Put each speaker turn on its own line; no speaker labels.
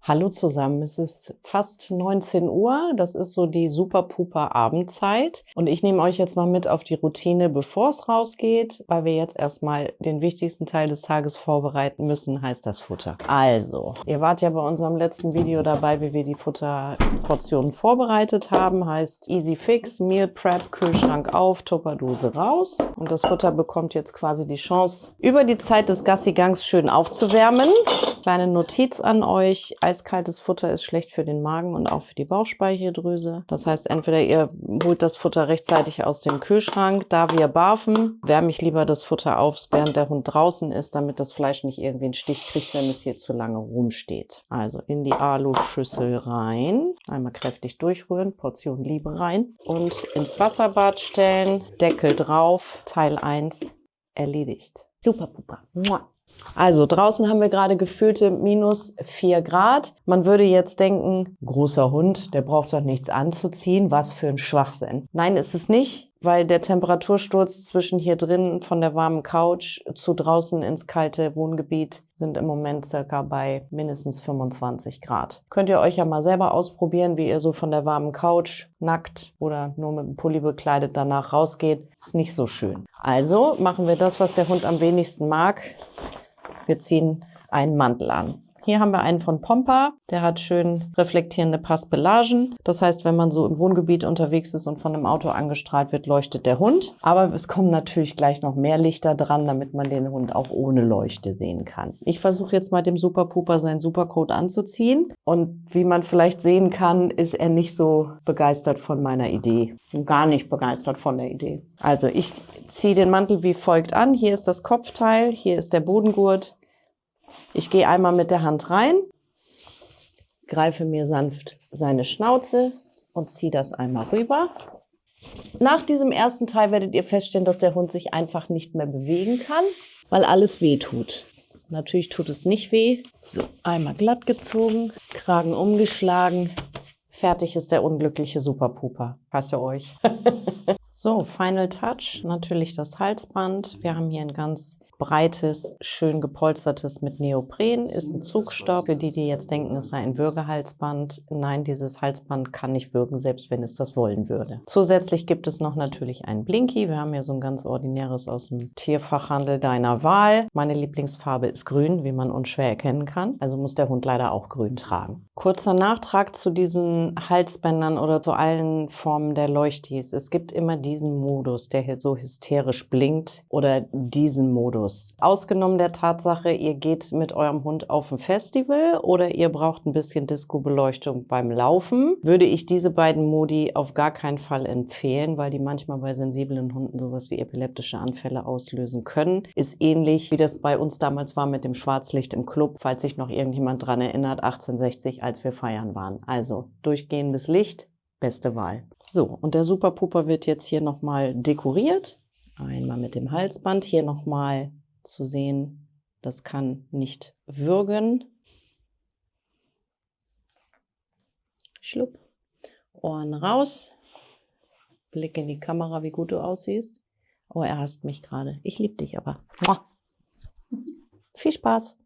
Hallo zusammen, es ist fast 19 Uhr, das ist so die Super-Puper-Abendzeit und ich nehme euch jetzt mal mit auf die Routine, bevor es rausgeht, weil wir jetzt erstmal den wichtigsten Teil des Tages vorbereiten müssen, heißt das Futter. Also, ihr wart ja bei unserem letzten Video dabei, wie wir die Futterportionen vorbereitet haben, heißt Easy Fix, Meal Prep, Kühlschrank auf, Tupperdose raus und das Futter bekommt jetzt quasi die Chance, über die Zeit des Gassigangs schön aufzuwärmen. Kleine Notiz an euch, eiskaltes Futter ist schlecht für den Magen und auch für die Bauchspeicheldrüse. Das heißt, entweder ihr holt das Futter rechtzeitig aus dem Kühlschrank, da wir barfen, wärme ich lieber das Futter auf, während der Hund draußen ist, damit das Fleisch nicht irgendwie einen Stich kriegt, wenn es hier zu lange rumsteht. Also in die Aluschüssel rein, einmal kräftig durchrühren, Portion Liebe rein und ins Wasserbad stellen, Deckel drauf, Teil 1 erledigt. Super, Pupa. Mua. Also draußen haben wir gerade gefühlte minus 4 Grad. Man würde jetzt denken, großer Hund, der braucht doch nichts anzuziehen. Was für ein Schwachsinn. Nein, ist es nicht, weil der Temperatursturz zwischen hier drin von der warmen Couch zu draußen ins kalte Wohngebiet sind im Moment circa bei mindestens 25 Grad. Könnt ihr euch ja mal selber ausprobieren, wie ihr so von der warmen Couch nackt oder nur mit dem Pulli bekleidet danach rausgeht. Ist nicht so schön. Also machen wir das, was der Hund am wenigsten mag. Wir ziehen einen Mantel an. Hier haben wir einen von Pompa, der hat schön reflektierende Paspellagen. Das heißt, wenn man so im Wohngebiet unterwegs ist und von einem Auto angestrahlt wird, leuchtet der Hund. Aber es kommen natürlich gleich noch mehr Lichter dran, damit man den Hund auch ohne Leuchte sehen kann. Ich versuche jetzt mal dem Super Puper seinen Supercoat anzuziehen. Und wie man vielleicht sehen kann, ist er nicht so begeistert von meiner Idee. Gar nicht begeistert von der Idee. Also ich ziehe den Mantel wie folgt an. Hier ist das Kopfteil, hier ist der Bodengurt. Ich gehe einmal mit der Hand rein, greife mir sanft seine Schnauze und ziehe das einmal rüber. Nach diesem ersten Teil werdet ihr feststellen, dass der Hund sich einfach nicht mehr bewegen kann, weil alles weh tut. Natürlich tut es nicht weh. So, einmal glatt gezogen, Kragen umgeschlagen. Fertig ist der unglückliche Super Puper. Hasse euch. So, Final Touch, natürlich das Halsband. Wir haben hier ein ganz breites, schön gepolstertes mit Neopren, ist ein Zugstoff. Für die, die jetzt denken, es sei ein Würgehalsband. Nein, dieses Halsband kann nicht würgen, selbst wenn es das wollen würde. Zusätzlich gibt es noch natürlich einen Blinky. Wir haben hier so ein ganz ordinäres aus dem Tierfachhandel deiner Wahl. Meine Lieblingsfarbe ist grün, wie man unschwer erkennen kann. Also muss der Hund leider auch grün tragen. Kurzer Nachtrag zu diesen Halsbändern oder zu allen Formen der Leuchtis. Es gibt immer diesen Modus, der hier so hysterisch blinkt, oder diesen Modus. Ausgenommen der Tatsache, ihr geht mit eurem Hund auf ein Festival oder ihr braucht ein bisschen Disco-Beleuchtung beim Laufen, würde ich diese beiden Modi auf gar keinen Fall empfehlen, weil die manchmal bei sensiblen Hunden sowas wie epileptische Anfälle auslösen können. Ist ähnlich, wie das bei uns damals war mit dem Schwarzlicht im Club, falls sich noch irgendjemand dran erinnert, 1860, als wir feiern waren. Also durchgehendes Licht, beste Wahl. So, und der Super Puper wird jetzt hier nochmal dekoriert. Einmal mit dem Halsband, hier nochmal zu sehen, das kann nicht würgen. Schlupp. Ohren raus. Blick in die Kamera, wie gut du aussiehst. Oh, er hasst mich gerade. Ich liebe dich aber. Viel Spaß.